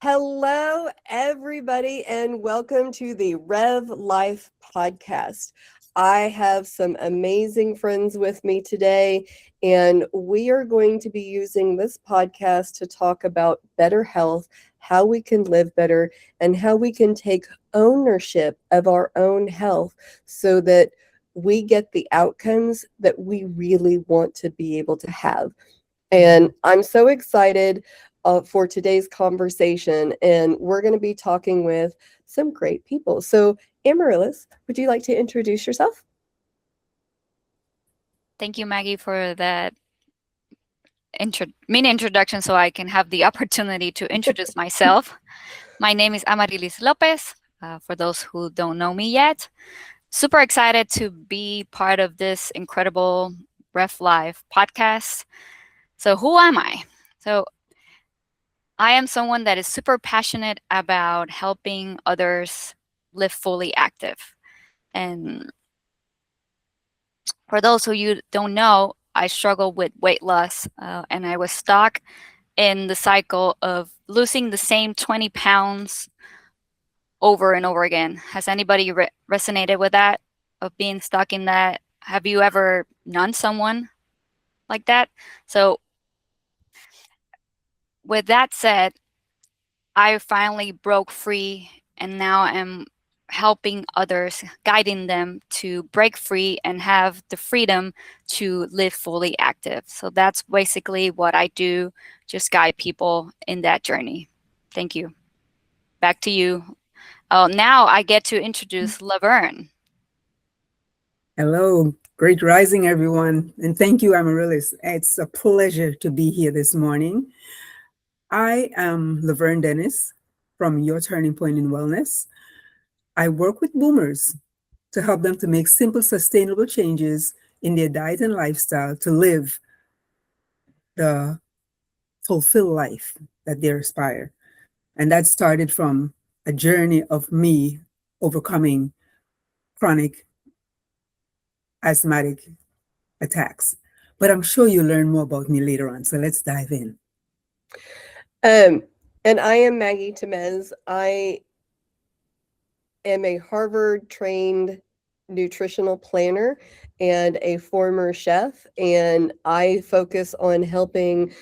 Hello, everybody, and welcome to the Rev Life podcast. I have some amazing friends with me today, and we are going to be using this podcast to talk about better health, how we can live better, and how we can take ownership of our own health so that we get the outcomes that we really want to be able to have. And I'm so excited for today's conversation, and we're going to be talking with some great people. So, Amarilys, would you like to introduce yourself? Thank you, Maggie, for that mini introduction so I can have the opportunity to introduce myself. My name is Amarilys Lopez, for those who don't know me yet. Super excited to be part of this incredible Rev Life podcast. So, who am I? So, I am someone that is super passionate about helping others live fully active. And for those who you don't know, I struggle with weight loss, and I was stuck in the cycle of losing the same 20 pounds over and over again. Has anybody resonated with that, of being stuck in that? Have you ever known someone like that? So, with that said, I finally broke free, and now I'm helping others, guiding them to break free and have the freedom to live fully active. So that's basically what I do, just guide people in that journey. Thank you. Back to you. Oh, now I get to introduce Lavern. Hello, great rising, everyone. And thank you, Amarilys. It's a pleasure to be here this morning. I am Lavern Dennis from Your Turning Point in Wellness. I work with boomers to help them to make simple, sustainable changes in their diet and lifestyle to live the fulfilled life that they aspire. And that started from a journey of me overcoming chronic asthmatic attacks. But I'm sure you'll learn more about me later on. So let's dive in. And I am Maggie Tamez. I am a Harvard-trained nutritional planner and a former chef, and I focus on helping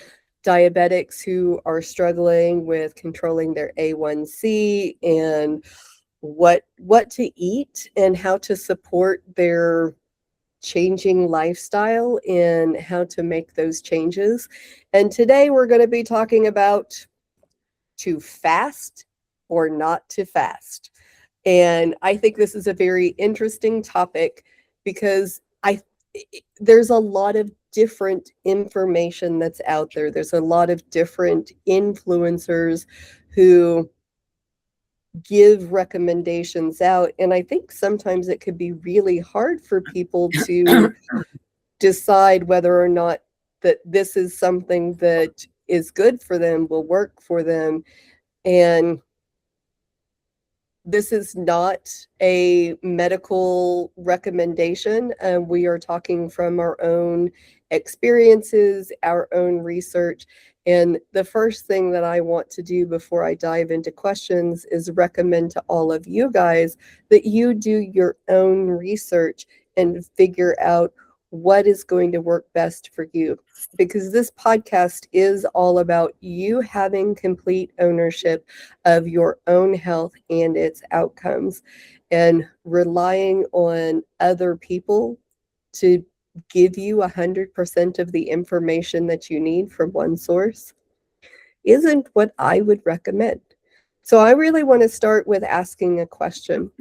diabetics who are struggling with controlling their A1C and what to eat and how to support their changing lifestyle and how to make those changes. And today we're going to be talking about to fast or not to fast. And I think this is a very interesting topic because there's a lot of different information that's out there. There's a lot of different influencers who give recommendations out. And I think sometimes it could be really hard for people to decide whether or not that this is something that is good for them, will work for them. And this is not a medical recommendation. We are talking from our own experiences, our own research. And the first thing that I want to do before I dive into questions is recommend to all of you guys that you do your own research and figure out what is going to work best for you. Because this podcast is all about you having complete ownership of your own health and its outcomes, and relying on other people to give you 100% of the information that you need from one source isn't what I would recommend. So I really want to start with asking a question.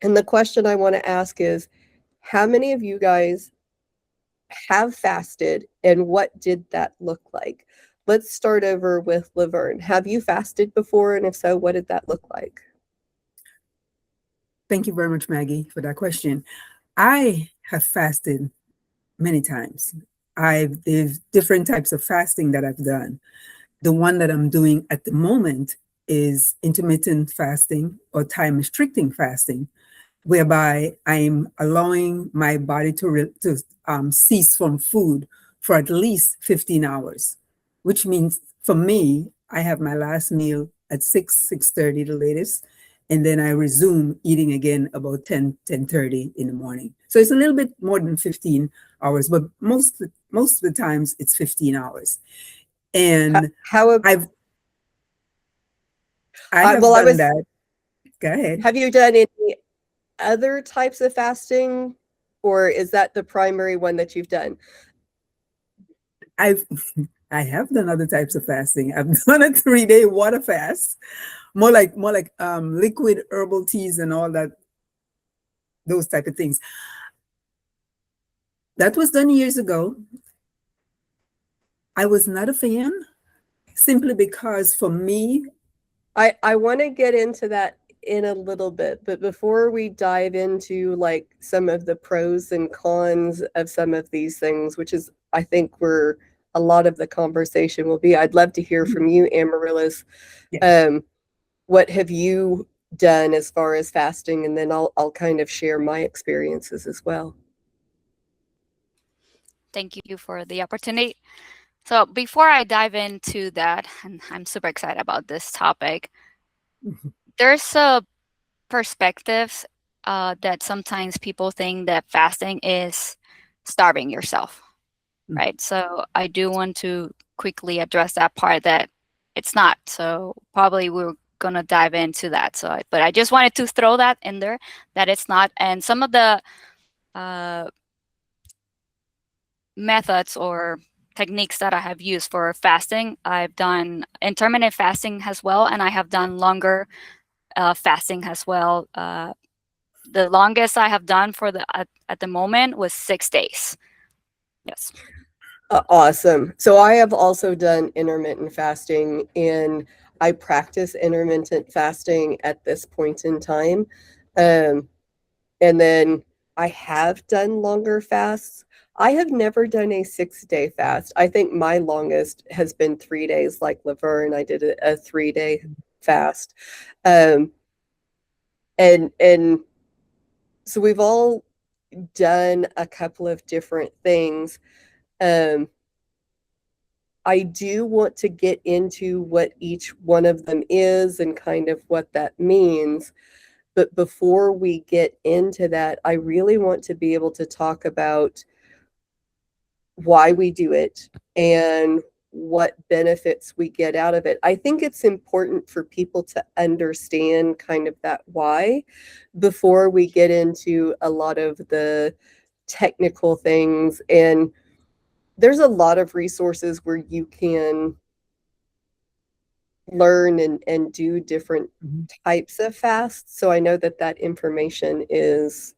And the question I want to ask is, how many of you guys have fasted, and what did that look like? Let's start over with Lavern. Have you fasted before? And if so, what did that look like? Thank you very much, Maggie, for that question. I have fasted many times. There's different types of fasting that I've done. The one that I'm doing at the moment is intermittent fasting or time restricting fasting, whereby I'm allowing my body to cease from food for at least 15 hours, which means for me, I have my last meal at 6:30 the latest. And then I resume eating again about 10:30 in the morning. So it's a little bit more than 15 hours, but most of the times it's 15 hours. And How I have well, done that. Go ahead. Have you done any other types of fasting, or is that the primary one that you've done? I have done other types of fasting. I've done a 3-day water fast, more like liquid herbal teas and all that, those type of things. That was done years ago. I was not a fan, simply because for me, I want to get into that in a little bit, but before we dive into like some of the pros and cons of some of these things, which is I think where a lot of the conversation will be, I'd love to hear from you, Amarilys. yes. What have you done as far as fasting, and then I'll kind of share my experiences as well. Thank you for the opportunity. So before I dive into that, and I'm super excited about this topic, there's a perspective that sometimes people think that fasting is starving yourself, right? So I do want to quickly address that part, that it's not. So probably we're going to dive into that. But I just wanted to throw that in there, that it's not. And some of the methods or techniques that I have used for fasting, I've done intermittent fasting as well, and I have done longer fasting as well. The longest I have done for at the moment was 6 days. Yes. Awesome. So I have also done intermittent fasting, and I practice intermittent fasting at this point in time. And then I have done longer fasts. I have never done a 6-day fast. I think my longest has been 3 days, like Lavern. I did a 3-day fast. And so we've all done a couple of different things. I do want to get into what each one of them is and kind of what that means. But before we get into that, I really want to be able to talk about why we do it and what benefits we get out of it. I think it's important for people to understand kind of that why before we get into a lot of the technical things. And there's a lot of resources where you can learn and do different types of fasts. So I know that information is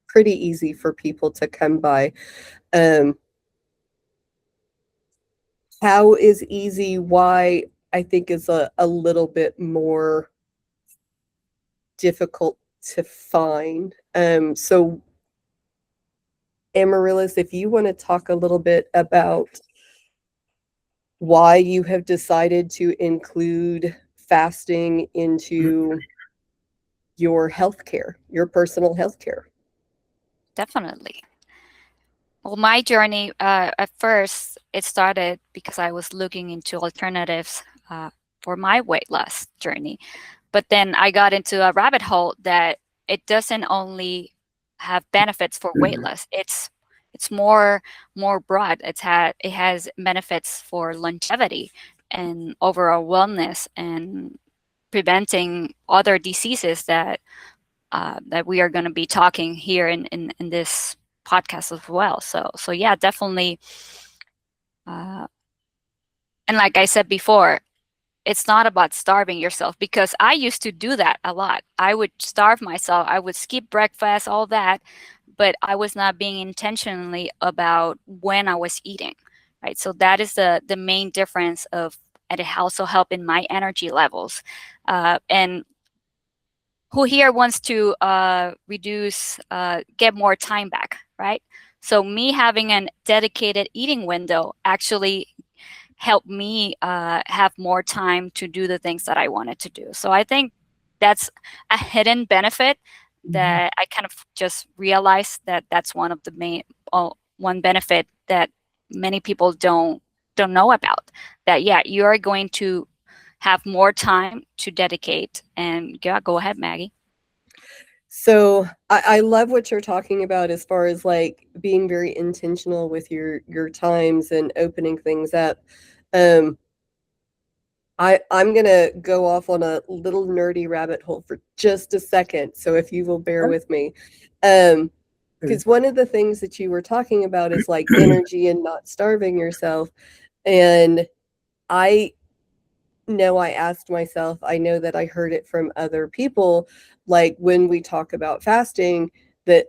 pretty easy for people to come by. How is easy? Why I think is a little bit more difficult to find. So Amarilys, if you want to talk a little bit about why you have decided to include fasting into your healthcare, your personal healthcare. Definitely. Well, my journey, at first, it started because I was looking into alternatives for my weight loss journey. But then I got into a rabbit hole that it doesn't only have benefits for weight loss. It's more broad. It has benefits for longevity and overall wellness and preventing other diseases that we are going to be talking here in this podcast as well. So yeah, definitely. And like I said before, it's not about starving yourself, because I used to do that a lot. I would starve myself. I would skip breakfast, all that, but I was not being intentionally about when I was eating, right? So that is the main difference of, and it also helped in my energy levels. And who here wants to reduce, get more time back, right? So me having a dedicated eating window actually helped me have more time to do the things that I wanted to do. So I think that's a hidden benefit that I kind of just realized that that's one of the main, one benefit that many people don't know about. That, yeah, you are going to have more time to dedicate. And yeah, go ahead, Maggie. So I love what you're talking about as far as like being very intentional with your times and opening things up. Um, I'm gonna go off on a little nerdy rabbit hole for just a second. So if you will bear with me. Because one of the things that you were talking about is like energy and not starving yourself. And I know I asked myself, I know that I heard it from other people, like when we talk about fasting, that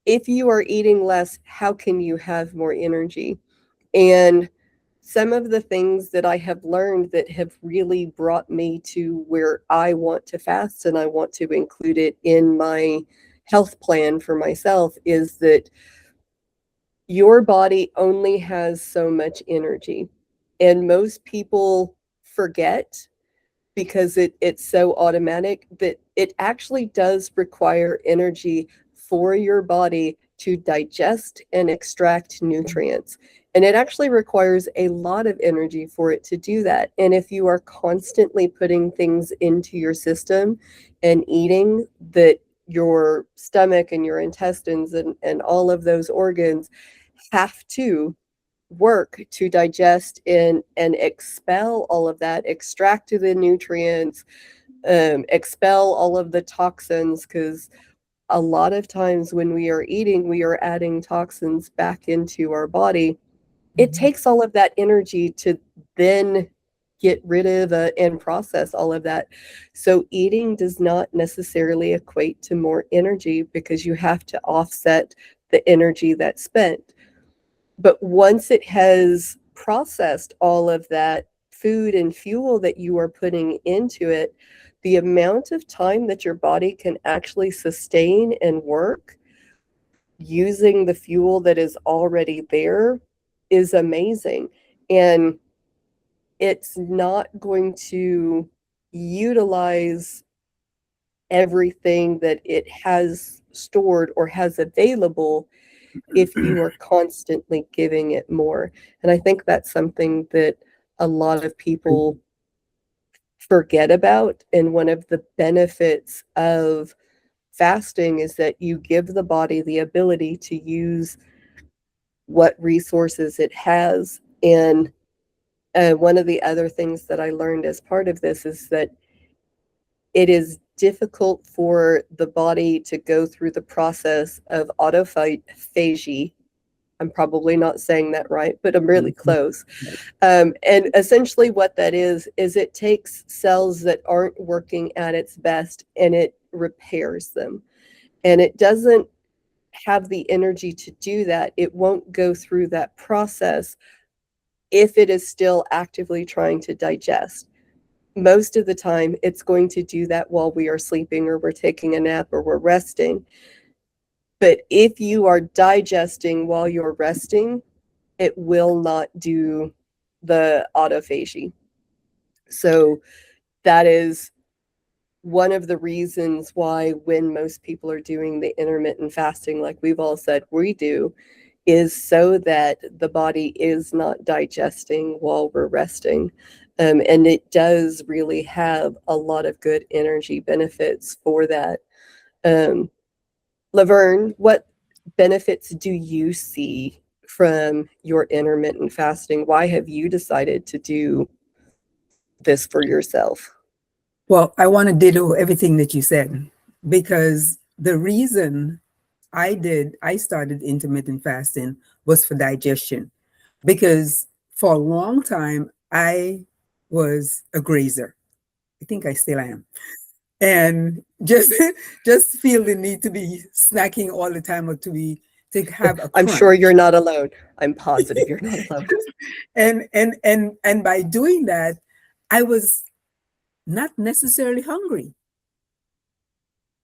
if you are eating less, how can you have more energy? And some of the things that I have learned that have really brought me to where I want to fast and I want to include it in my health plan for myself is that your body only has so much energy. And most people forget because it's so automatic that it actually does require energy for your body to digest and extract nutrients. And it actually requires a lot of energy for it to do that. And if you are constantly putting things into your system and eating that your stomach and your intestines and all of those organs have to work to digest and expel all of that, extract the nutrients, expel all of the toxins, because a lot of times when we are eating, we are adding toxins back into our body. It takes all of that energy to then get rid of and process all of that. So eating does not necessarily equate to more energy because you have to offset the energy that's spent. But once it has processed all of that food and fuel that you are putting into it, the amount of time that your body can actually sustain and work using the fuel that is already there is amazing. And it's not going to utilize everything that it has stored or has available if you are constantly giving it more. And I think that's something that a lot of people forget about. And one of the benefits of fasting is that you give the body the ability to use what resources it has. And one of the other things that I learned as part of this is that it is difficult for the body to go through the process of autophagy. I'm probably not saying that right, but I'm really close. And essentially what that is it takes cells that aren't working at its best and it repairs them. And it doesn't have the energy to do that. It won't go through that process if it is still actively trying to digest. Most of the time, it's going to do that while we are sleeping or we're taking a nap or we're resting. But if you are digesting while you're resting, it will not do the autophagy. So that is one of the reasons why when most people are doing the intermittent fasting, like we've all said we do, is so that the body is not digesting while we're resting. And it does really have a lot of good energy benefits for that. Lavern, what benefits do you see from your intermittent fasting? Why have you decided to do this for yourself? Well, I want to ditto everything that you said, because the reason I started intermittent fasting was for digestion, because for a long time I was a grazer. I think I still am. And just feel the need to be snacking all the time or to have a I'm crunch. sure you're not alone. I'm positive you're not alone. And by doing that, I was not necessarily hungry.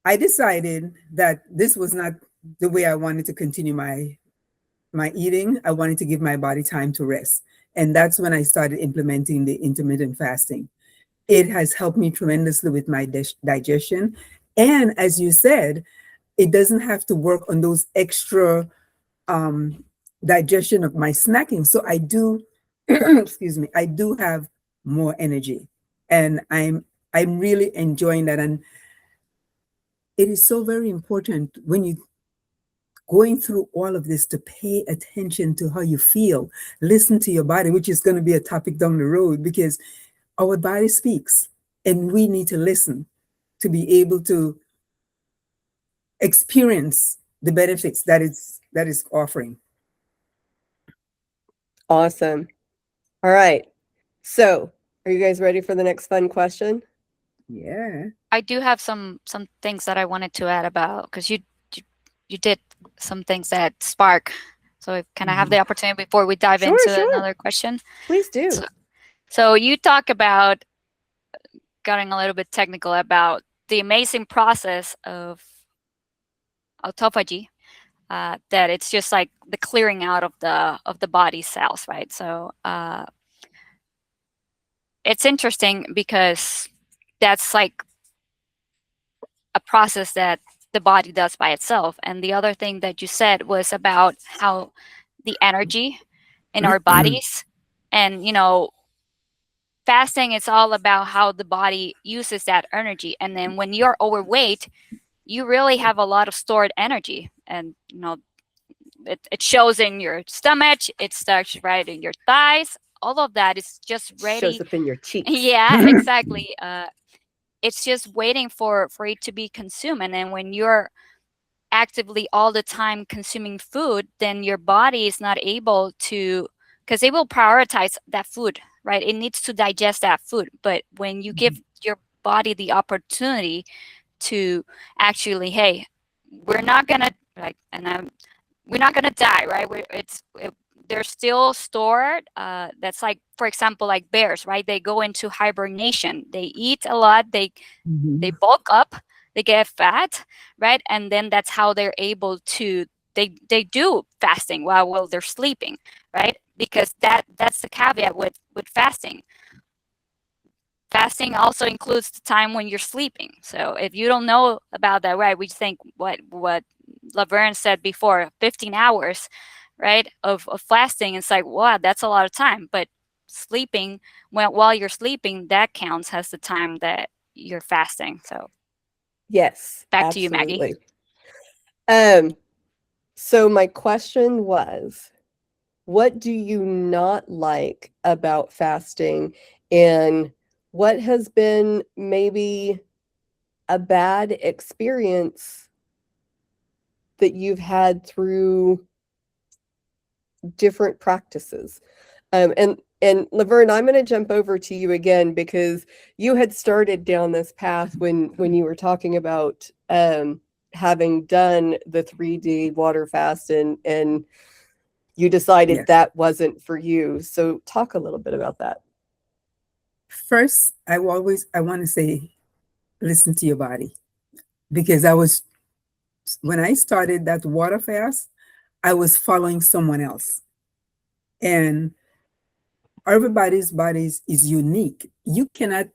I decided that this was not the way I wanted to continue my eating. I wanted to give my body time to rest. And that's when I started implementing the intermittent fasting. It has helped me tremendously with my digestion. And as you said, it doesn't have to work on those extra digestion of my snacking. So I do, excuse me, I do have more energy. And I'm really enjoying that. And it is so very important when you going through all of this to pay attention to how you feel, listen to your body, which is going to be a topic down the road, because our body speaks and we need to listen to be able to experience the benefits that is offering. Awesome. All right. So, are you guys ready for the next fun question? Yeah. I do have some things that I wanted to add about, because you did some things that spark. So can I have the opportunity before we dive into another question? Please do. So you talk about getting a little bit technical about the amazing process of autophagy, that it's just like the clearing out of the body cells, right? So it's interesting because that's like a process that the body does by itself. And the other thing that you said was about how the energy in our bodies, and fasting, it's all about how the body uses that energy. And then when you're overweight, you really have a lot of stored energy, and it shows in your stomach, it starts right in your thighs. All of that is just ready. Shows up in your cheeks. Yeah, exactly. It's just waiting for it to be consumed. And then when you're actively all the time consuming food, then your body is not able to, because it will prioritize that food, right? It needs to digest that food. But when you give your body the opportunity to actually, hey, we're not gonna we're not gonna die, right? They're still stored. That's like, for example, like bears, right? They go into hibernation. They eat a lot. They bulk up. They get fat, right? And then that's how they're able to. They do fasting while they're sleeping, right? Because that's the caveat with fasting. Fasting also includes the time when you're sleeping. So if you don't know about that, right? We think what Lavern said before, 15 hours, right, of fasting. It's like, wow, that's a lot of time. But sleeping, while you're sleeping, that counts as the time that you're fasting. So yes, back absolutely. to you, Maggie. So my question was, what do you not like about fasting, and what has been maybe a bad experience that you've had through different practices? And Lavern, I'm going to jump over to you again, because you had started down this path when you were talking about having done the 3-day water fast, and you decided that wasn't for you. So talk a little bit about that. First, I want to say, listen to your body, because when I started that water fast, I was following someone else, and everybody's bodies is unique. You cannot.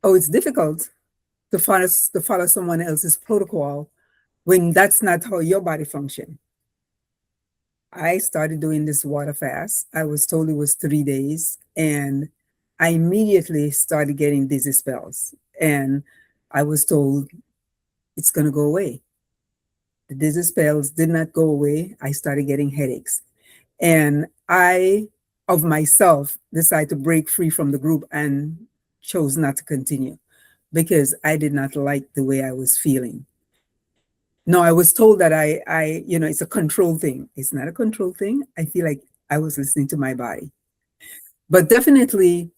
Oh, it's difficult to follow someone else's protocol when that's not how your body functions. I started doing this water fast. I was told it was 3 days, and I immediately started getting dizzy spells, and I was told it's going to go away. The dizzy spells did not go away. I started getting headaches, and I, of myself, decided to break free from the group and chose not to continue because I did not like the way I was feeling. No, I was told that it's a control thing. It's not a control thing. I feel like I was listening to my body. But definitely,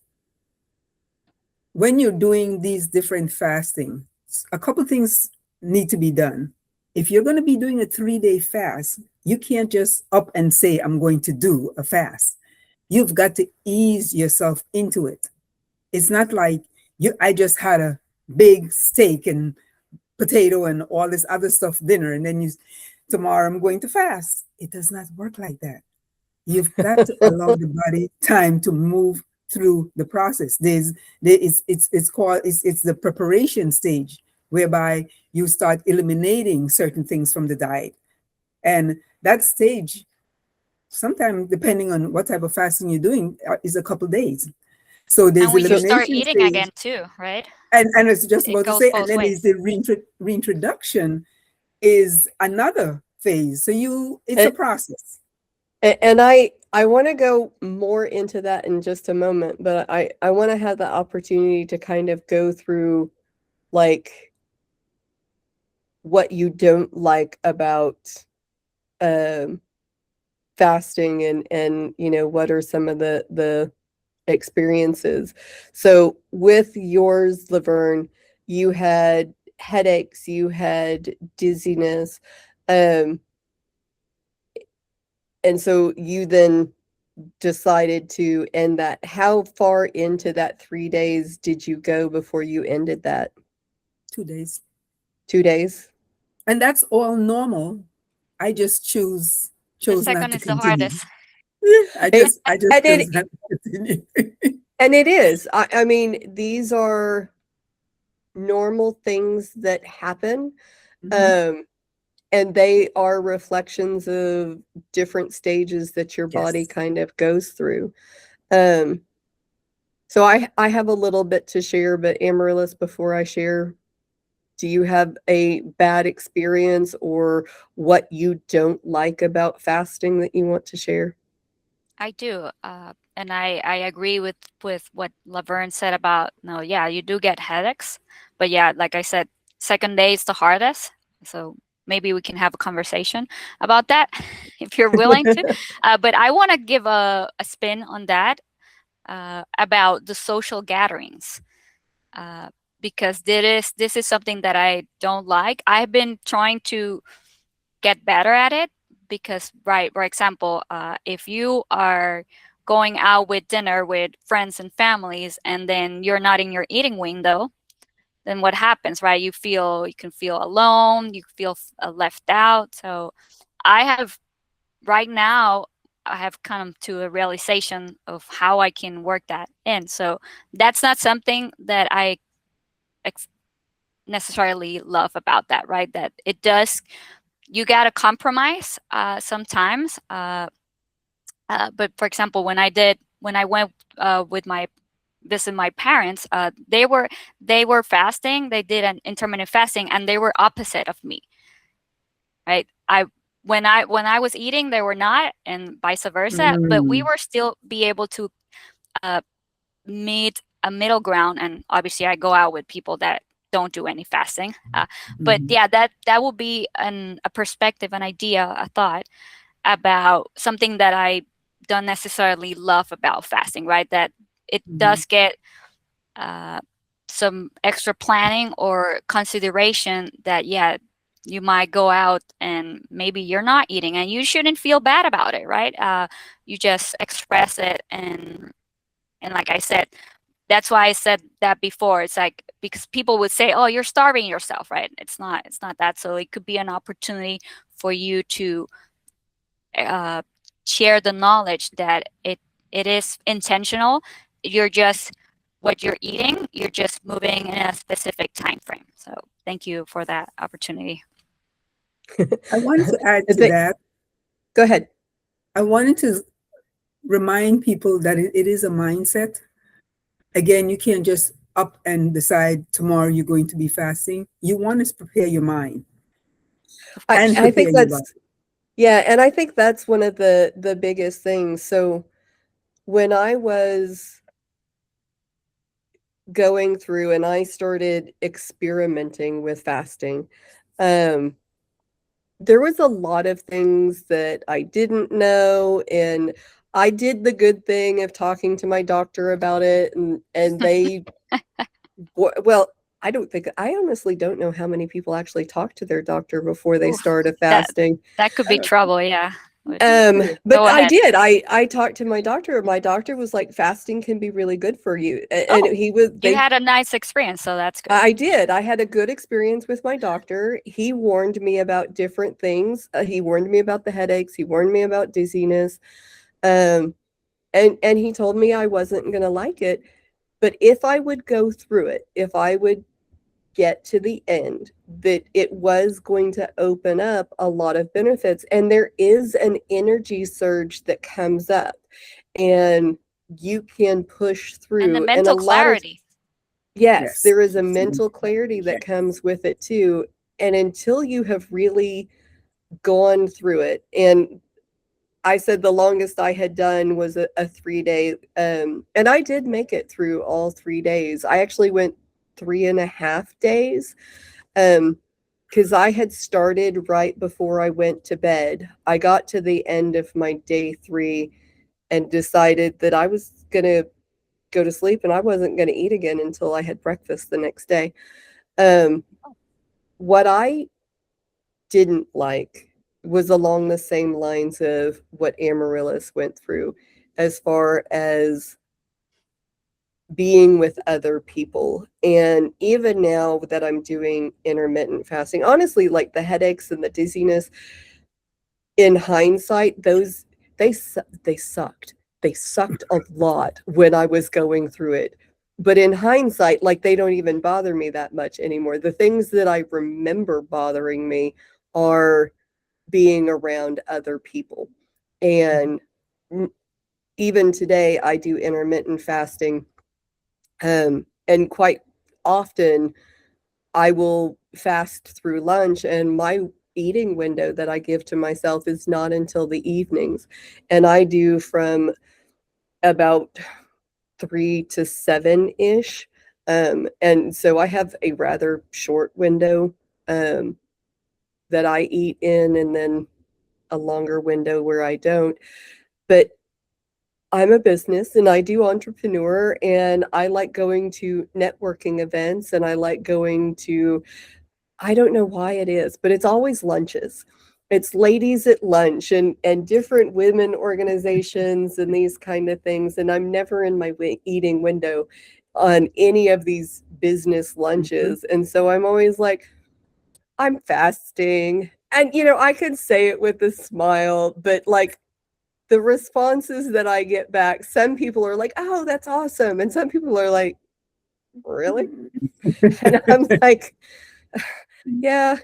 when you're doing these different fasting, a couple things need to be done. If you're going to be doing a 3-day fast, you can't just up and say, I'm going to do a fast. You've got to ease yourself into it. It's not like I just had a big steak and potato and all this other stuff dinner, and then tomorrow I'm going to fast. It does not work like that. You've got to allow the body time to move through the process. It's the preparation stage, whereby you start eliminating certain things from the diet, and that stage, sometimes depending on what type of fasting you're doing, is a couple days. So And there's when you start elimination eating stage, again too, right? and it's just It about to goes say, and both then ways. is the reintroduction is another phase. So it's a process. And I want to go more into that in just a moment, but I want to have the opportunity to kind of go through like what you don't like about fasting and what are some of the experiences. So with yours, Lavern, you had headaches, you had dizziness, and so you then decided to end that. How far into that 3 days did you go before you ended that? 2 days. 2 days? And that's all normal. I just chose The not second to is the continue. hardest. I just And chose not to continue. And it is. I mean, these are normal things that happen. Mhm. And they are reflections of different stages that your body Yes. kind of goes through. Um, so I have a little bit to share, but Amarilys, before I share, do you have a bad experience or what you don't like about fasting that you want to share? I do. And I agree with what Laverne said about, no, yeah, you do get headaches. But yeah, like I said, second day is the hardest. So maybe we can have a conversation about that if you're willing to. But I want to give a spin on that about the social gatherings. Because this is something that I don't like. I've been trying to get better at it because, right, for example, if you are going out with dinner with friends and families and then you're not in your eating window, then what happens, right? You can feel alone, you feel left out. So I have right now, I have come to a realization of how I can work that in. So that's not something that I necessarily love about that, right? That it does, you got to compromise sometimes. But for example, when I went with my visit my parents, they were fasting. They did an intermittent fasting, and they were opposite of me. Right? When I was eating, they were not, and vice versa. But we Mm. were still be able to meet a middle ground. And obviously, I go out with people that don't do any fasting. But Mhm. yeah, that will be a perspective, an idea, a thought about something that I don't necessarily love about fasting, right? That it Mhm. does get some extra planning or consideration that, yeah, you might go out and maybe you're not eating and you shouldn't feel bad about it, right? You just express it. And like I said, that's why I said that before. It's like, because people would say, oh, you're starving yourself, right? It's not that. So it could be an opportunity for you to uh, share the knowledge that it is intentional. You're just what you're eating. You're just moving in a specific time frame. So thank you for that opportunity. I wanted to add I to think, that. go ahead. I wanted to remind people that it is a mindset. Again, you can't just up and decide tomorrow you're going to be fasting. You want to prepare your mind Of and course. I prepare think your body. that's, yeah, and I think that's one of the biggest things. So when I was going through and I started experimenting with fasting, um, there was a lot of things that I didn't know, and I did the good thing of talking to my doctor about it, and they, well, I honestly don't know how many people actually talk to their doctor before they Oof, start a that fasting. that could be trouble. Yeah. But But go I ahead. did. I talked to my doctor. My doctor was like, fasting can be really good for you. And Oh, you had a nice experience, so that's good. I did. I had a good experience with my doctor. He warned me about different things. He warned me about the headaches. He warned me about dizziness. Um, and he told me I wasn't going to like it. But if I would go through it, if I would get to the end, that it was going to open up a lot of benefits. And there is an energy surge that comes up. And you can push through. And the a mental lot of clarity. yes, Yes. there is a mental clarity that Yes. comes with it too. And until you have really gone through it, and I said the longest I had done was a 3-day, and I did make it through all 3 days. I actually went 3.5 days, because I had started right before I went to bed. I got to the end of my day 3 and decided that I was gonna go to sleep and I wasn't gonna eat again until I had breakfast the next day. What I didn't like was along the same lines of what Amarilys went through, as far as being with other people. And even now that I'm doing intermittent fasting, honestly, like the headaches and the dizziness, in hindsight, those they sucked. They sucked a lot when I was going through it. But in hindsight, like, they don't even bother me that much anymore. The things that I remember bothering me are being around other people. And even today, I do intermittent fasting. And quite often, I will fast through lunch, and my eating window that I give to myself is not until the evenings. And I do from about 3 to 7-ish. And so I have a rather short window that I eat in, and then a longer window where I don't. But I'm a business and I do entrepreneur, and I like going to networking events, and I like going to, I don't know why it is, but it's always lunches. It's ladies at lunch and different women organizations and these kind of things. And I'm never in my eating window on any of these business lunches. And so I'm always like, I'm fasting. And, I can say it with a smile, but like, the responses that I get back, some people are like, oh, that's awesome. And some people are like, really? And I'm like, yeah.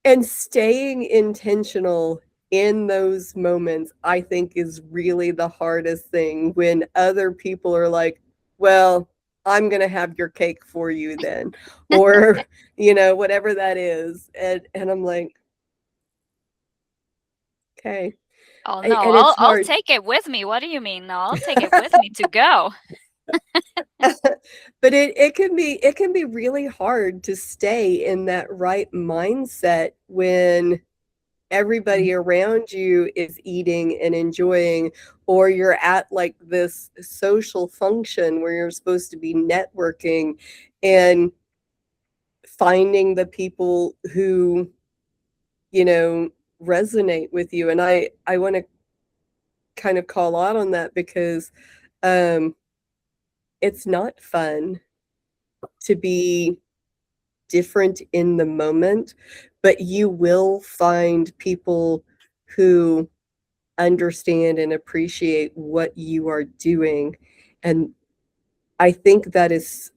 And staying intentional in those moments, I think, is really the hardest thing, when other people are like, well, I'm going to have your cake for you then, or, whatever that is. And I'm like, okay. Oh And no, it's I'll hard. take it with me. What do you mean? No, I'll take it with me to go. But it can be really hard to stay in that right mindset when everybody around you is eating and enjoying, or you're at like this social function where you're supposed to be networking and finding the people who, resonate with you. And I want to kind of call out on that, because it's not fun to be different in the moment, but you will find people who understand and appreciate what you are doing. And I think that is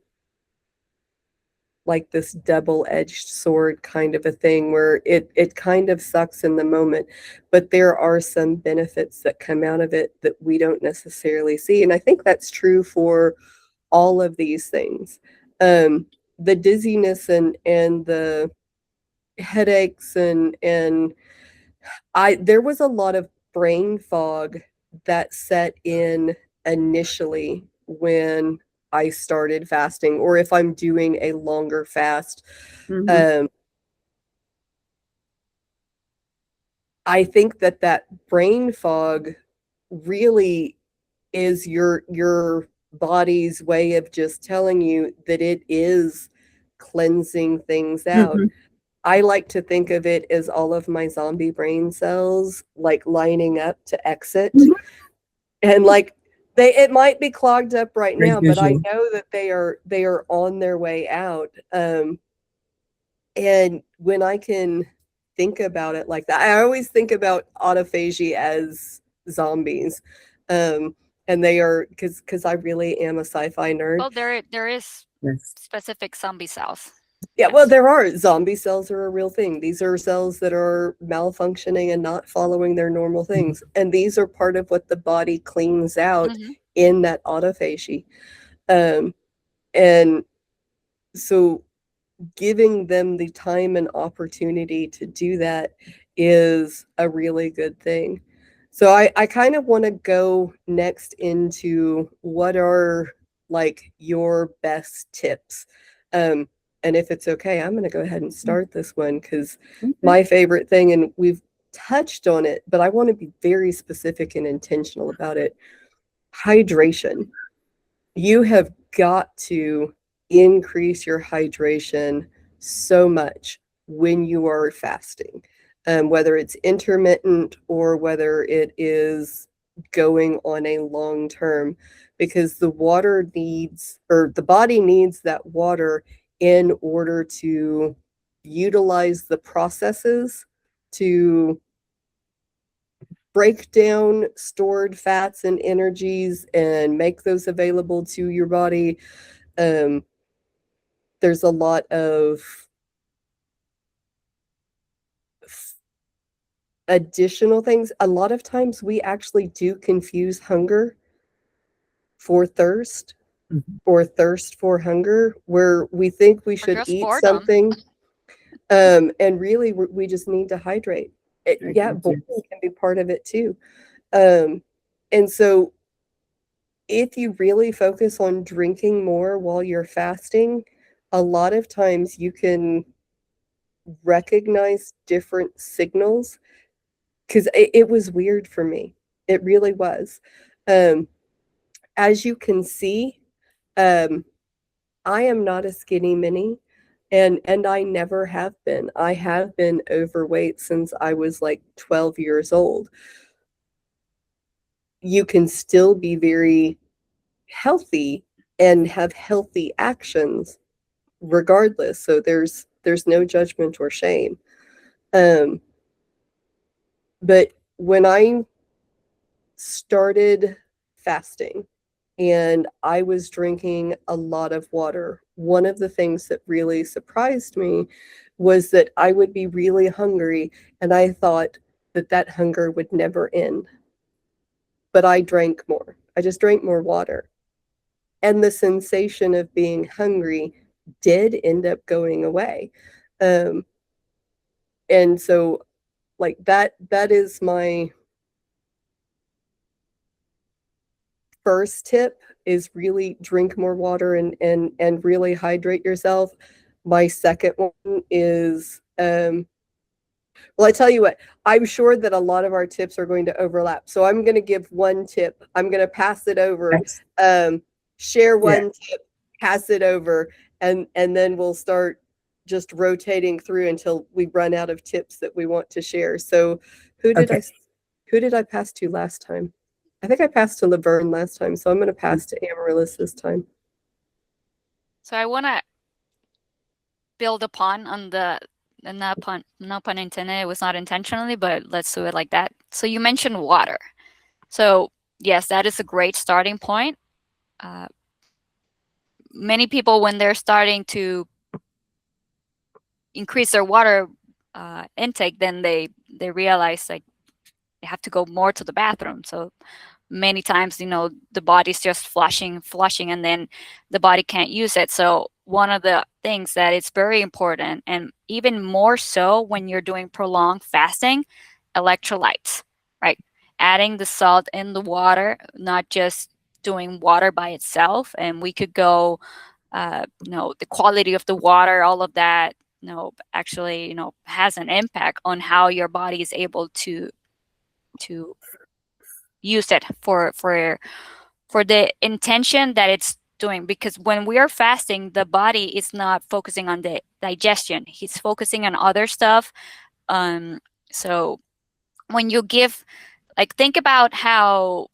like this double-edged sword kind of a thing, where it kind of sucks in the moment, but there are some benefits that come out of it that we don't necessarily see. And I think that's true for all of these things. The dizziness and the headaches, and there was a lot of brain fog that set in initially when I started fasting, or if I'm doing a longer fast. I think that brain fog really is your body's way of just telling you that it is cleansing things out. I like to think of it as all of my zombie brain cells like lining up to exit. And like, it might be clogged up right Great now, but I visual. know that they are on their way out. And when I can think about it like that, I always think about autophagy as zombies. And they are, because I really am a sci-fi nerd. Well, there is Yes. specific zombie cells. Yeah, well, Yes. there are. Zombie cells are a real thing. These are cells that are malfunctioning and not following their normal things. And these are part of what the body cleans out Mhm. in that autophagy. And so giving them the time and opportunity to do that is a really good thing. So I kind of want to go next into what are like your best tips. And if it's okay, I'm going to go ahead and start this one because my favorite thing, and we've touched on it, but I want to be very specific and intentional about it. Hydration. You have got to increase your hydration so much when you are fasting, whether it's intermittent or whether it is going on a long term, because the water needs, or the body needs that water in order to utilize the processes to break down stored fats and energies and make those available to your body. There's a lot of additional things. A lot of times we actually do confuse hunger for thirst or thirst for hunger, where we think we should eat something. And really we just need to hydrate. Yeah, boredom can be part of it too. And so if you really focus on drinking more while you're fasting, a lot of times you can recognize different signals, because it was weird for me. It really was. As you can see, I am not a skinny mini, and I never have been. I have been overweight since I was like 12 years old. You can still be very healthy and have healthy actions regardless. So there's no judgment or shame. But when I started fasting and I was drinking a lot of water, one of the things that really surprised me was that I would be really hungry, and I thought that that hunger would never end. But I drank more. I just drank more water. And the sensation of being hungry did end up going away. And so like that is my first tip, is really drink more water and really hydrate yourself. My second one is well, I tell you what, I'm sure that a lot of our tips are going to overlap. So I'm going to give one tip. I'm going to pass it over. Share one tip, pass it over, and then we'll start just rotating through until we run out of tips that we want to share. So who did I pass to last time? I think I passed to Lavern last time, so I'm going to pass to Amarilys this time. So I want to build upon on the, and no pun intended, it was not intentionally, but let's do it like that. So you mentioned water. So yes, that is a great starting point. Many people, when they're starting to increase their water intake, then they realize like they have to go more to the bathroom. So many times, the body's just flushing, and then the body can't use it. So one of the things that is very important, and even more so when you're doing prolonged fasting, electrolytes, right? Adding the salt in the water, not just doing water by itself. And we could go, the quality of the water, all of that, actually, has an impact on how your body is able to use it for the intention that it's doing. Because when we are fasting, the body is not focusing on the digestion, he's focusing on other stuff. So when you give, like, think about how,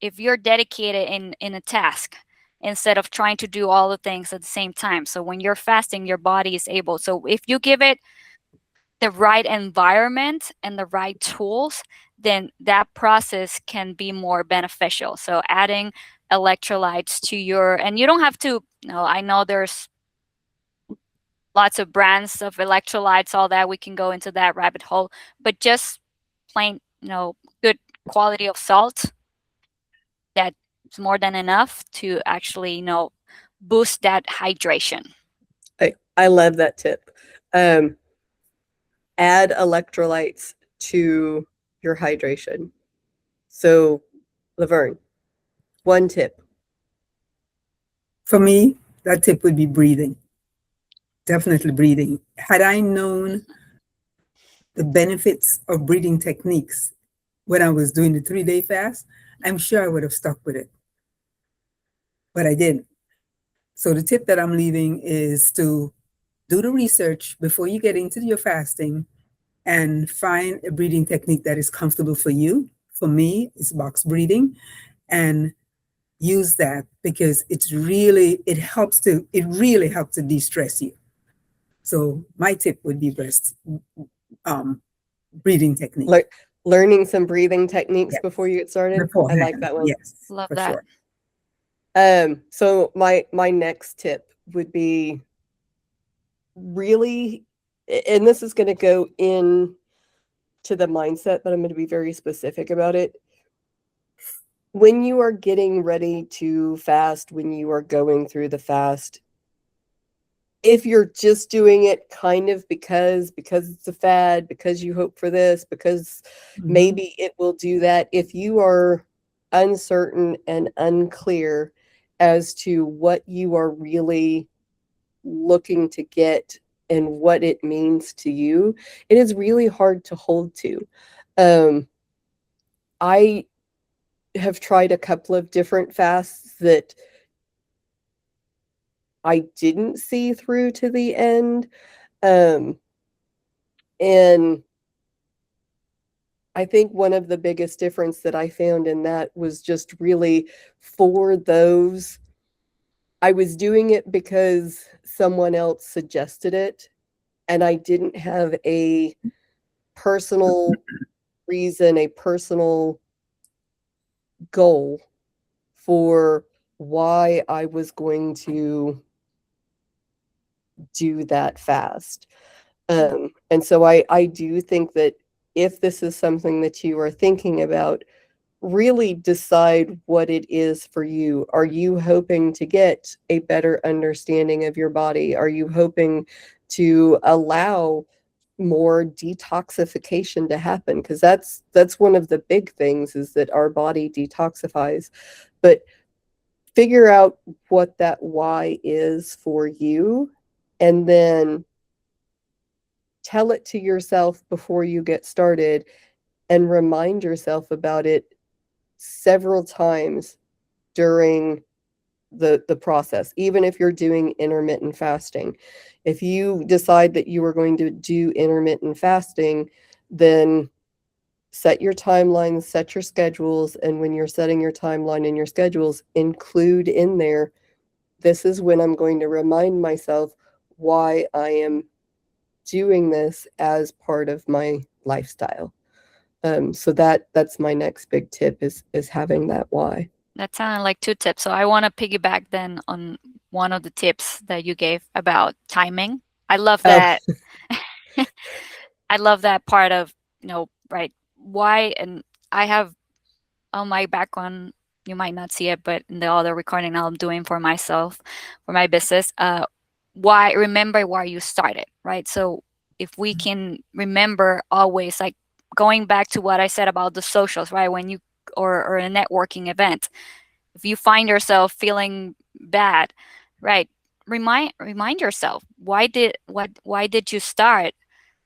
if you're dedicated in a task instead of trying to do all the things at the same time. So when you're fasting, your body is able, so if you give it the right environment and the right tools, then that process can be more beneficial. So adding electrolytes to your, and you don't have to, I know there's lots of brands of electrolytes, all that, we can go into that rabbit hole, but just plain, good quality of salt that's more than enough to actually, boost that hydration. I love that tip. Add electrolytes to your hydration. So, Lavern, one tip. For me, that tip would be breathing. Definitely breathing. Had I known the benefits of breathing techniques when I was doing the 3-day fast, I'm sure I would have stuck with it. But I didn't. So the tip that I'm leaving is to do the research before you get into your fasting and find a breathing technique that is comfortable for you. For me, it's box breathing, and use that because it really helps to de-stress you. So my tip would be breathing technique. Learning some breathing techniques before you get started. Beforehand. I like that one. Yes, Love for that. sure. So my next tip would be really, and this is going to go in to the mindset, but I'm going to be very specific about it. When you are getting ready to fast, when you are going through the fast, if you're just doing it kind of because it's a fad, because you hope for this, because maybe it will do that, if you are uncertain and unclear as to what you are really looking to get and what it means to you, it is really hard to hold to. I have tried a couple of different fasts that I didn't see through to the end. And I think one of the biggest difference that I found in that was just really for those, I was doing it because someone else suggested it, and I didn't have a personal reason, a personal goal for why I was going to do that fast. And so I do think that if this is something that you are thinking about, really decide what it is for you. Are you hoping to get a better understanding of your body? Are you hoping to allow more detoxification to happen? Because that's one of the big things, is that our body detoxifies. But figure out what that why is for you, and then tell it to yourself before you get started, and remind yourself about it several times during the process. Even if you're doing intermittent fasting, if you decide that you are going to do intermittent fasting, then set your timelines, set your schedules, and when you're setting your timeline and your schedules, include in there, this is when I'm going to remind myself why I am doing this as part of my lifestyle. So that's my next big tip, is having that why. That sounded like 2 tips. So I want to piggyback then on one of the tips that you gave about timing. I love that. I love that part of, right, why. And I have on my background, you might not see it, but in the other recording I'm doing for myself, for my business, remember why you started, right? So if we can remember always, like going back to what I said about the socials, right? When you, or a networking event, if you find yourself feeling bad, right? Remind yourself, why did you start?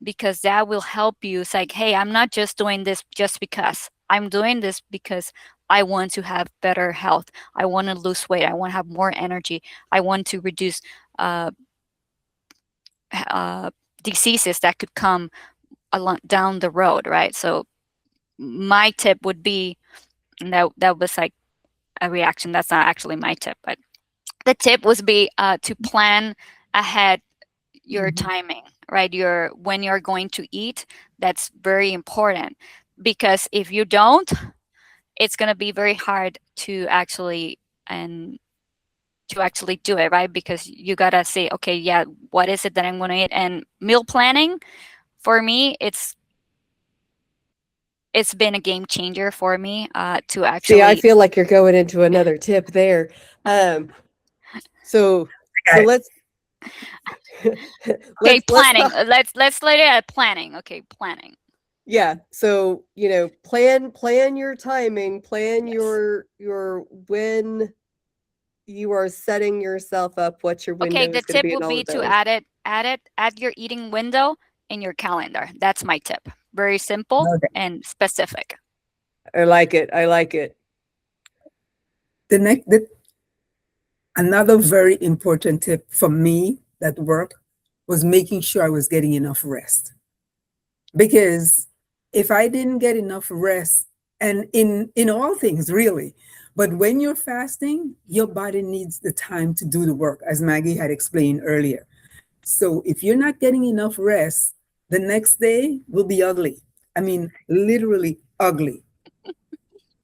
Because that will help you. It's like, hey, I'm not just doing this just because. I'm doing this because I want to have better health. I want to lose weight. I want to have more energy. I want to reduce diseases that could come down the road, right? So my tip would be, and that was like a reaction. That's not actually my tip, but the tip would be to plan ahead your timing, right? When you're going to eat. That's very important, because if you don't, it's going to be very hard to actually do it, right? Because you gotta say, okay, yeah, what is it that I'm going to eat? And meal planning, for me, it's it's been a game changer for me to See, I actually. feel like you're going into another tip there. So Okay. let's Okay, planning. talk. Let's look at planning. Okay, planning. Yeah. So, plan your timing, plan Yes. your when you are setting yourself up, what your window Okay, the is going to tip be and would all be of to those. add your eating window in your calendar. That's my tip. Very simple Okay. and specific. I like it. I like it. Another very important tip for me that worked was making sure I was getting enough rest. Because if I didn't get enough rest, and in all things really, but when you're fasting, your body needs the time to do the work, as Maggie had explained earlier. So if you're not getting enough rest, the next day will be ugly. I mean, literally ugly.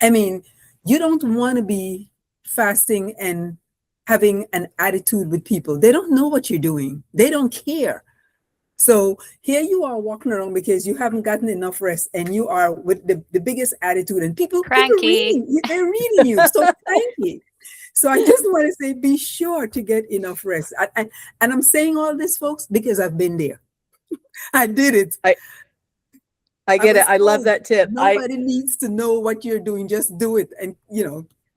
I mean, you don't want to be fasting and having an attitude with people. They don't know what you're doing. They don't care. So here you are walking around because you haven't gotten enough rest and you are with the biggest attitude, and people Cranky. they're reading you. So cranky. So I just want to say, be sure to get enough rest. And I'm saying all this, folks, because I've been there. I did it. I get it. was I love told that tip. Nobody needs to know what you're doing. Just do it and,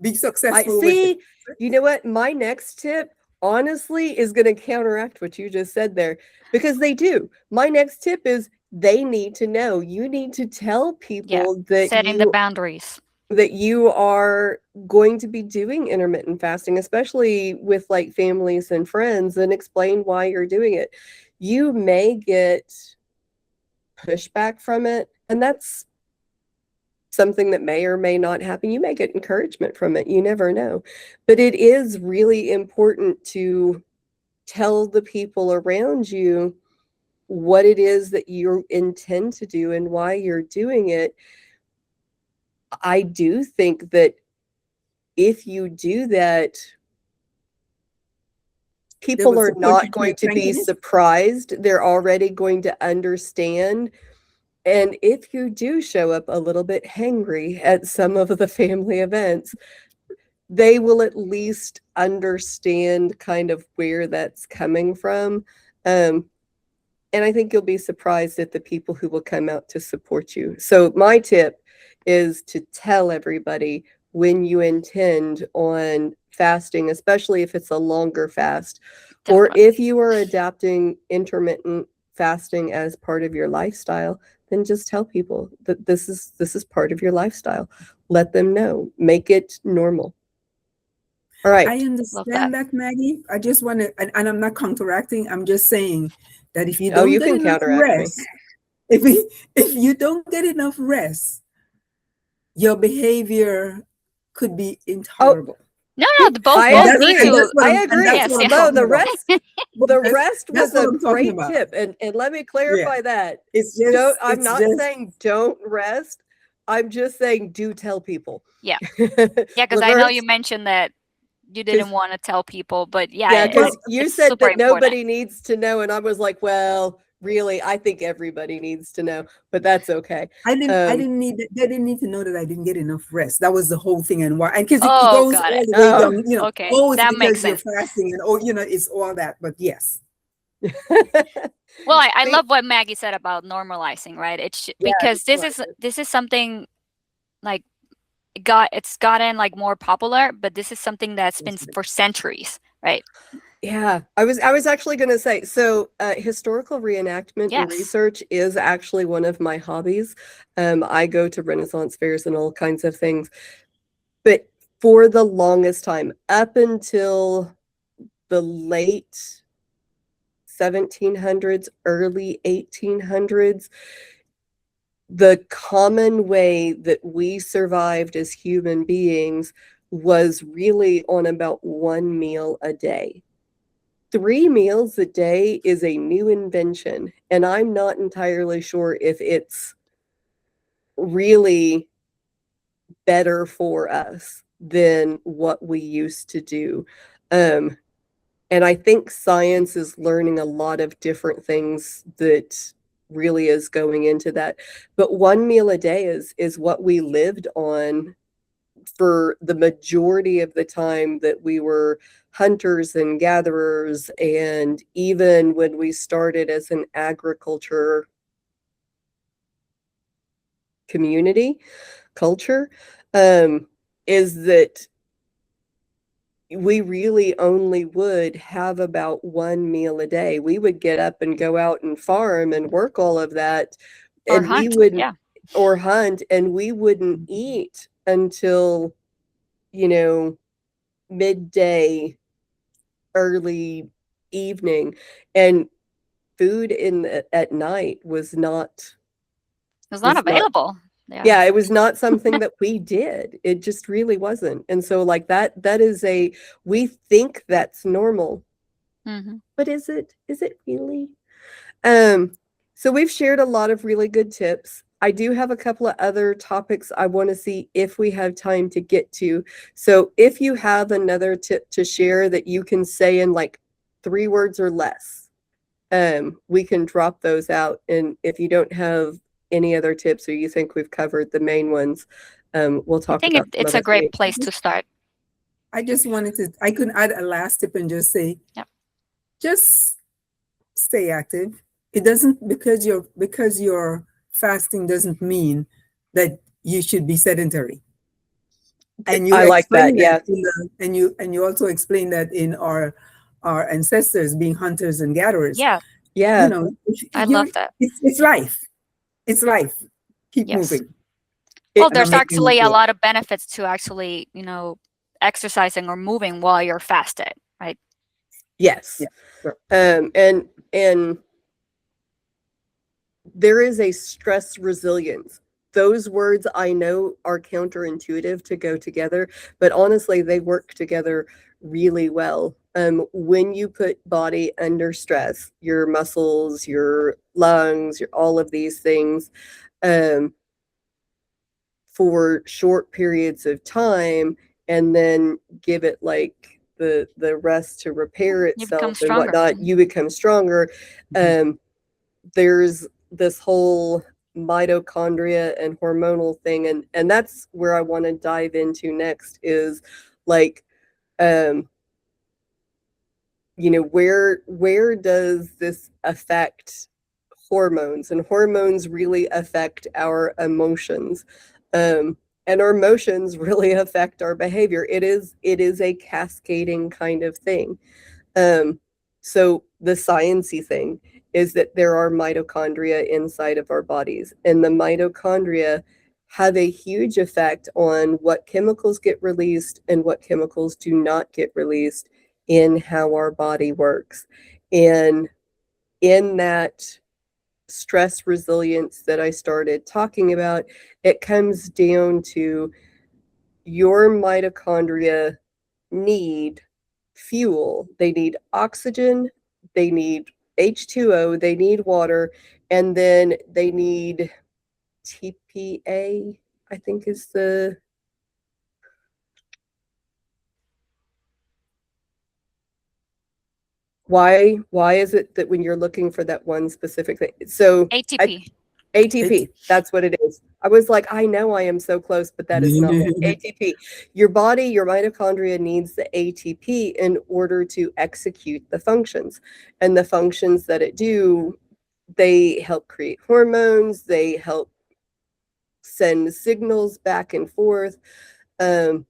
be I successful with it. see. You know what? My next tip, honestly, is going to counteract what you just said there, because they do. My next tip is they need to know. You need to tell people that Setting the boundaries. you are going to be doing intermittent fasting, especially with like families and friends, and explain why you're doing it. You may get pushback from it, and that's something that may or may not happen. You may get encouragement from it. You never know. But it is really important to tell the people around you what it is that you intend to do and why you're doing it. I do think that if you do that, people are not going to be surprised. They're already going to understand. And if you do show up a little bit hangry at some of the family events, they will at least understand kind of where that's coming from. And I think you'll be surprised at the people who will come out to support you. So my tip is to tell everybody when you intend on fasting, especially if it's a longer fast, or if you are adapting intermittent fasting as part of your lifestyle, then just tell people that this is part of your lifestyle. Let them know. Make it normal. All right. I understand that, Maggie. I just want to, and I'm not counteracting. I'm just saying that if you don't you get can enough rest, if you don't get enough rest, your behavior could be intolerable. No, both need to. I agree. No, the rest was a great tip, and let me clarify that. It's just, I'm not saying don't rest. I'm just saying do tell people. Yeah, because I know you mentioned that you didn't want to tell people, but because you said that nobody important. needs to know, and I was like, well, really, I think everybody needs to know, but that's okay. They didn't need to know that I didn't get enough rest. That was the whole thing, and why? And because it goes all the way down, okay, it's that because makes sense. You're fasting, and it's all that. But yes. Well, I love what Maggie said about normalizing, right? Because this is something like it's gotten like more popular, but this is something that's been for centuries, right? Yeah, I was actually going to say, so historical reenactment and research is actually one of my hobbies. I go to Renaissance fairs and all kinds of things, but for the longest time, up until the late 1700s, early 1800s, the common way that we survived as human beings was really on about one meal a day. 3 meals a day is a new invention, and I'm not entirely sure if it's really better for us than what we used to do. And I think science is learning a lot of different things that really is going into that. But 1 meal a day is what we lived on for the majority of the time that we were hunters and gatherers, and even when we started as an agriculture community culture, is that we really only would have about 1 meal a day. We would get up and go out and farm and work all of that, Or and we hunt, wouldn't, yeah. or hunt, and we wouldn't eat until, midday, early evening. And food at night was not It's not available. yeah, it was not something that we did. It just really wasn't. And so like that is we think that's normal. Mm-hmm. But is it really? So we've shared a lot of really good tips. I do have a couple of other topics I want to see if we have time to get to. So if you have another tip to share that you can say in like 3 words or less, we can drop those out. And if you don't have any other tips, or you think we've covered the main ones, we'll talk I think about it's a great place to start. I just I could add a last tip and just say, just stay active. It doesn't, because you're fasting doesn't mean that you should be sedentary. And you I like that, yeah. And you also explain that in our ancestors being hunters and gatherers. Yeah. I love that. It's life. It's life. Keep moving. Well, there's actually a lot of benefits to actually, exercising or moving while you're fasted, right? Yes. Yeah, sure. And there is a stress resilience. Those words I know are counterintuitive to go together, but honestly, they work together really well. When you put body under stress, your muscles, your lungs, all of these things, for short periods of time, and then give it like the rest to repair itself and whatnot, you become stronger. There's this whole mitochondria and hormonal thing, and that's where I want to dive into next, is like, where does this affect hormones? And hormones really affect our emotions, and our emotions really affect our behavior. It is a cascading kind of thing. So the sciencey thing is that there are mitochondria inside of our bodies, and the mitochondria have a huge effect on what chemicals get released and what chemicals do not get released in how our body works. And in that stress resilience that I started talking about, it comes down to your mitochondria need fuel. They need oxygen, they need H2O, they need water, and then they need TPA, I think is the why is it that when you're looking for that one specific thing, so ATP. ATP, that's what it is. I was like, I know I am so close, but that is not ATP. Your body, your mitochondria needs the ATP in order to execute the functions. And the functions that it do, they help create hormones, they help send signals back and forth, and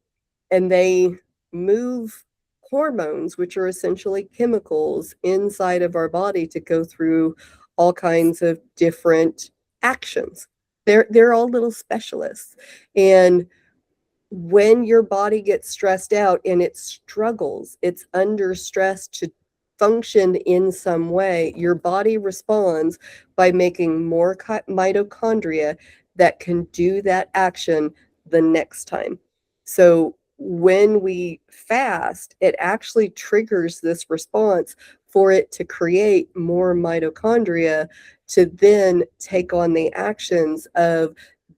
they move hormones, which are essentially chemicals inside of our body, to go through all kinds of different actions. They're all little specialists. And when your body gets stressed out and it struggles, it's under stress to function in some way, your body responds by making more mitochondria that can do that action the next time. So when we fast, it actually triggers this response for it to create more mitochondria to then take on the actions of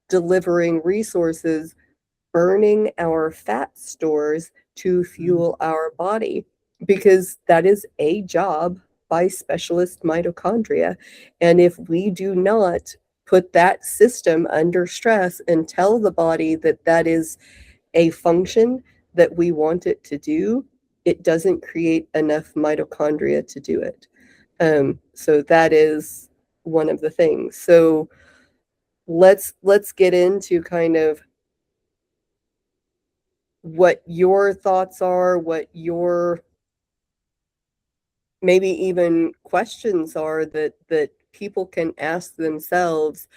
delivering resources, burning our fat stores to fuel our body, because that is a job by specialist mitochondria. And if we do not put that system under stress and tell the body that that is a function that we want it to do, it doesn't create enough mitochondria to do it. So that is one of the things. So let's get into kind of what your thoughts are, what your maybe even questions are that people can ask themselves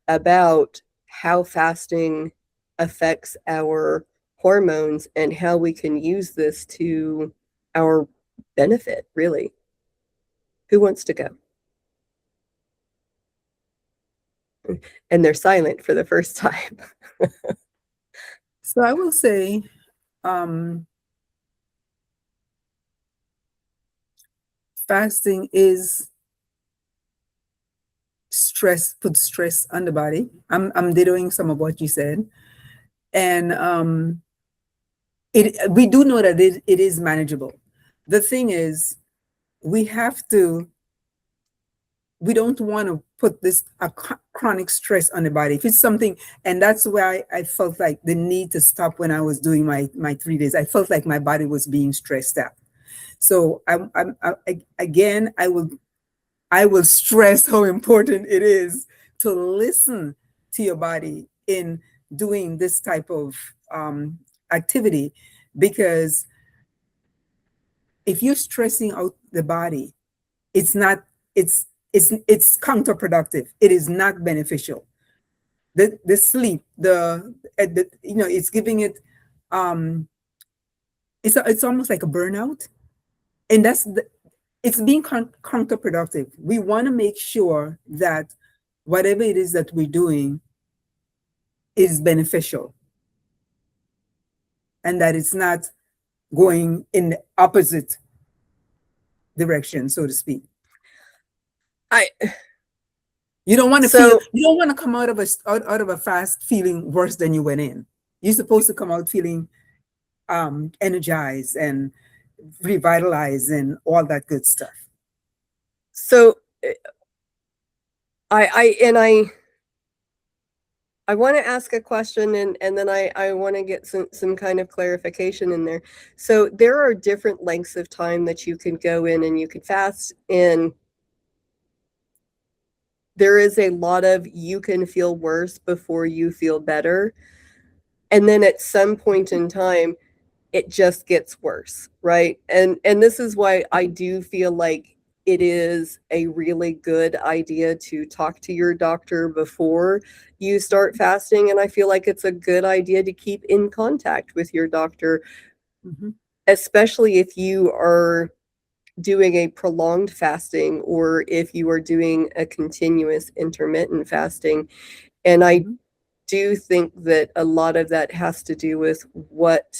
about how fasting affects our hormones and how we can use this to our benefit, really. Who wants to go? And they're silent for the first time. So I will say, fasting is put stress on the body. I'm dittoing some of what you said. And we do know that it is manageable. The thing is, we don't want to put this chronic stress on the body. If it's something, and that's why I felt like the need to stop when I was doing my 3 days. I felt like my body was being stressed out. So again, I will stress how important it is to listen to your body in doing this type of activity, because if you're stressing out the body, it's counterproductive. It is not beneficial. The sleep, it's giving it, it's almost like a burnout, and it's being counterproductive. We want to make sure that whatever it is that we're doing is beneficial, and that it's not going in the opposite direction, so to speak. You don't want to come out of a fast feeling worse than you went in. You're supposed to come out feeling energized and revitalized and all that good stuff. So I want to ask a question, and then I want to get some kind of clarification in there. So there are different lengths of time that you can go in and you can fast, and there is a lot of you can feel worse before you feel better. And then at some point in time, it just gets worse, right? And this is why I do feel like it is a really good idea to talk to your doctor before you start fasting. And I feel like it's a good idea to keep in contact with your doctor, especially if you are doing a prolonged fasting or if you are doing a continuous intermittent fasting. And I do think that a lot of that has to do with what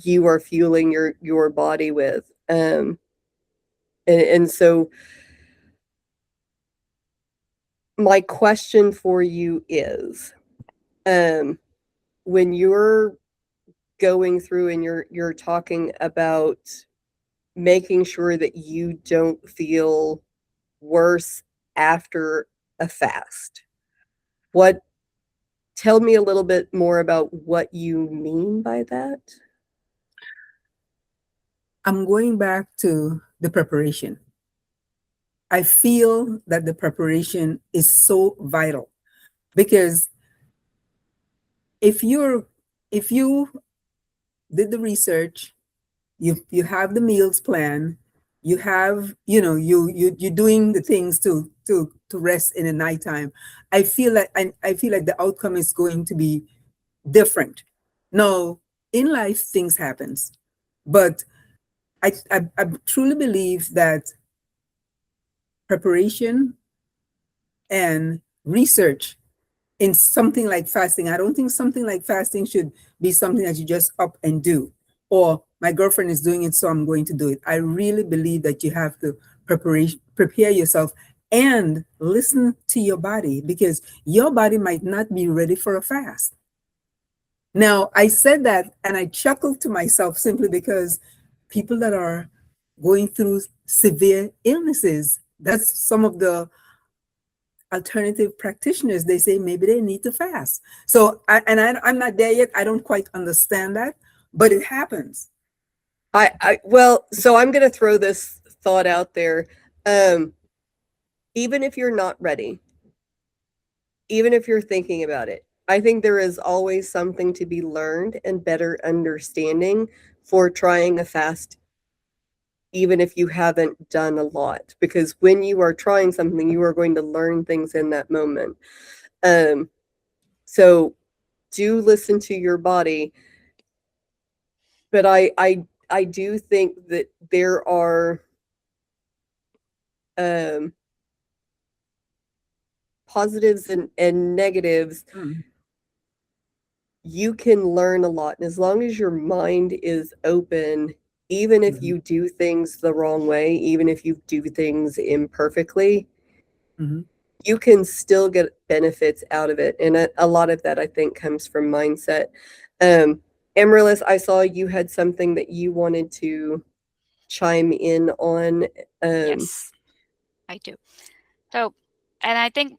you are fueling your body with. And so my question for you is, when you're going through and you're talking about making sure that you don't feel worse after a fast, tell me a little bit more about what you mean by that. I'm going back to the preparation. I feel that the preparation is so vital, because if you did the research, you have the meals plan, you have, you're doing the things to rest in the nighttime. I feel like the outcome is going to be different. No, in life things happens, but I truly believe that preparation and research in something like fasting. I don't think something like fasting should be something that you just up and do, or my girlfriend is doing it, so I'm going to do it. I really believe that you have to prepare yourself and listen to your body, because your body might not be ready for a fast. Now, I said that and I chuckled to myself simply because people that are going through severe illnesses. That's some of the alternative practitioners. They say maybe they need to fast. So, I'm not there yet. I don't quite understand that, but it happens. Well, so I'm going to throw this thought out there. Even if you're not ready, even if you're thinking about it, I think there is always something to be learned and better understanding for trying a fast, even if you haven't done a lot, because when you are trying something, you are going to learn things in that moment. So do listen to your body. But I do think that there are positives and negatives. You can learn a lot. And as long as your mind is open, even if you do things the wrong way, even if you do things imperfectly, you can still get benefits out of it. And a lot of that, I think, comes from mindset. Amarilys, I saw you had something that you wanted to chime in on. Yes, I do. So, and I think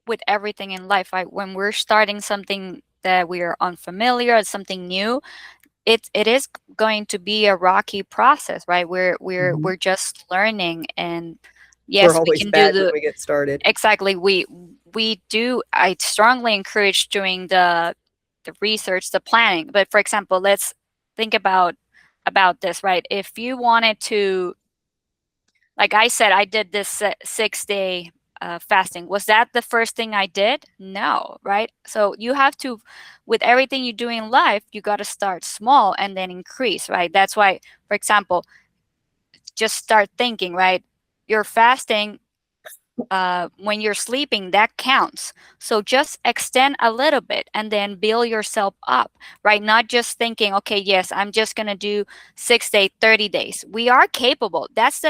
with everything in life, right, when we're starting something that we are unfamiliar, something new, it is going to be a rocky process, right? We're just learning, and yes, We're we always can do bad when the we get started. exactly. We do. I strongly encourage doing the research, the planning. But for example, let's think about this, right? If you wanted to, like I said, I did this 6-day fasting. Was that the first thing I did? No, right? So you have to, with everything you do in life, you got to start small and then increase, right? That's why, for example, just start thinking, right? You're fasting when you're sleeping, that counts. So just extend a little bit and then build yourself up, right? Not just thinking, okay, yes, I'm just going to do 6 days, 30 days. We are capable. That's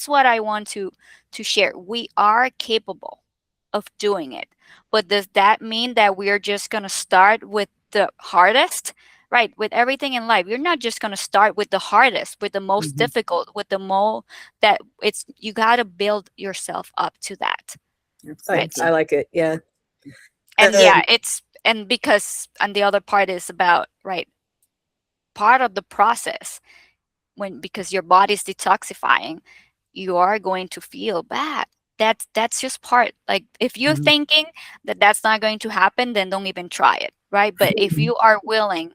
what I want to share. We are capable of doing it. But does that mean that we're just going to start with the hardest? Right, with everything in life, you're not just going to start with the hardest, with the most difficult, with the most that it's, you got to build yourself up to that. Right. I like it. Yeah. And yeah, it's, and because, and the other part is about, right, part of the process, because your body's detoxifying, you are going to feel bad. That's just part. Like, if you're thinking that that's not going to happen, then don't even try it, right? But if you are willing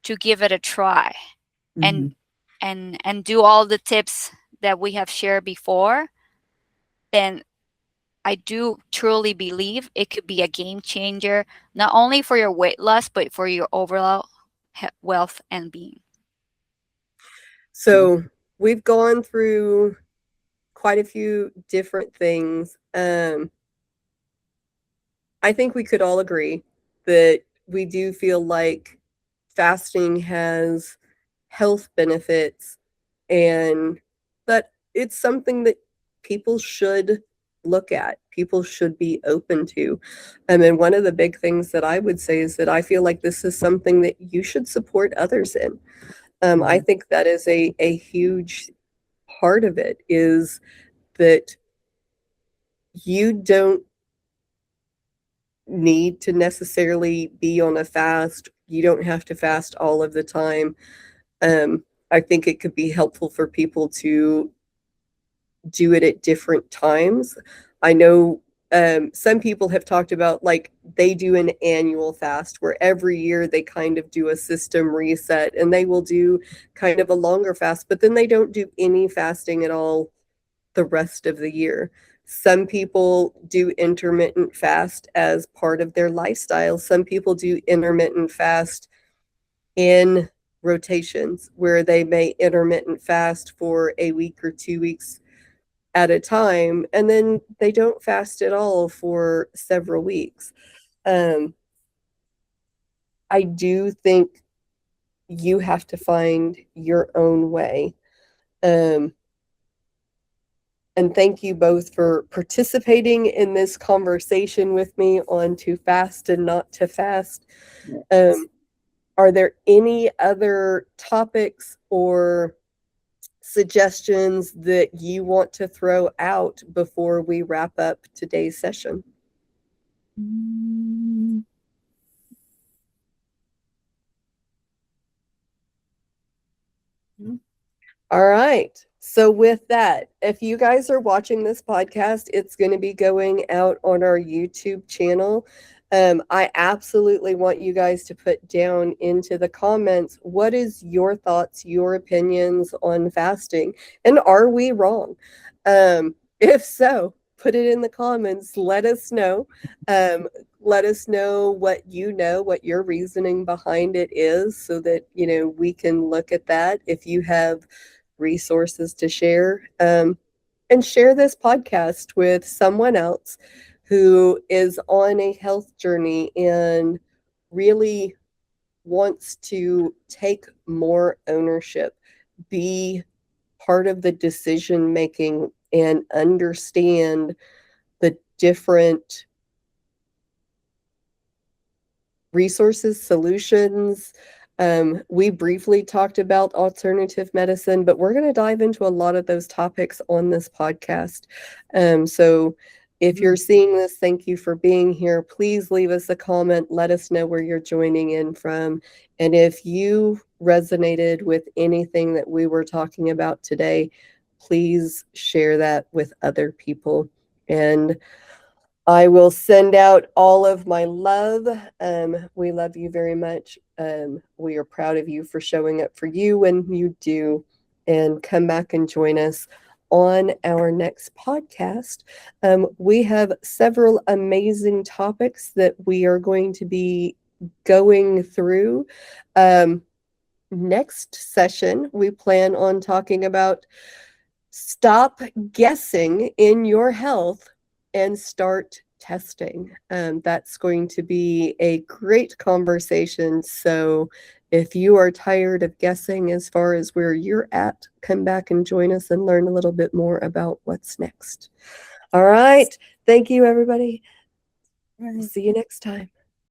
to give it a try, and do all the tips that we have shared before, then I do truly believe it could be a game changer, not only for your weight loss, but for your overall wealth and being. So we've gone through quite a few different things. I think we could all agree that we do feel like fasting has health benefits and that it's something that people should look at, people should be open to. And one of the big things that I would say is that I feel like this is something that you should support others in. I think that is a huge part of it, is that you don't need to necessarily be on a fast. You don't have to fast all of the time. I think it could be helpful for people to do it at different times. I know some people have talked about, like, they do an annual fast where every year they kind of do a system reset and they will do kind of a longer fast, but then they don't do any fasting at all the rest of the year. Some people do intermittent fast as part of their lifestyle. Some people do intermittent fast in rotations where they may intermittent fast for a week or 2 weeks at a time, and then they don't fast at all for several weeks. I do think you have to find your own way. And thank you both for participating in this conversation with me on to fast and not to fast. Are there any other topics or suggestions that you want to throw out before we wrap up today's session? All right. So with that, if you guys are watching this podcast, it's going to be going out on our YouTube channel. I absolutely want you guys to put down into the comments, what is your thoughts, your opinions on fasting? And are we wrong? If so, put it in the comments. Let us know. Let us know what your reasoning behind it is, so that, we can look at that. If you have resources to share, and share this podcast with someone else who is on a health journey and really wants to take more ownership, be part of the decision making, and understand the different resources, solutions. We briefly talked about alternative medicine, but we're going to dive into a lot of those topics on this podcast. So if you're seeing this, thank you for being here. Please leave us a comment. Let us know where you're joining in from. And if you resonated with anything that we were talking about today, please share that with other people. And I will send out all of my love. We love you very much. We are proud of you for showing up for you when you do. And come back and join us on our next podcast. We have several amazing topics that we are going to be going through. Next session, we plan on talking about stop guessing in your health and start testing. That's going to be a great conversation. So if you are tired of guessing as far as where you're at, come back and join us and learn a little bit more about what's next. All right. Thank you, everybody. See you next time.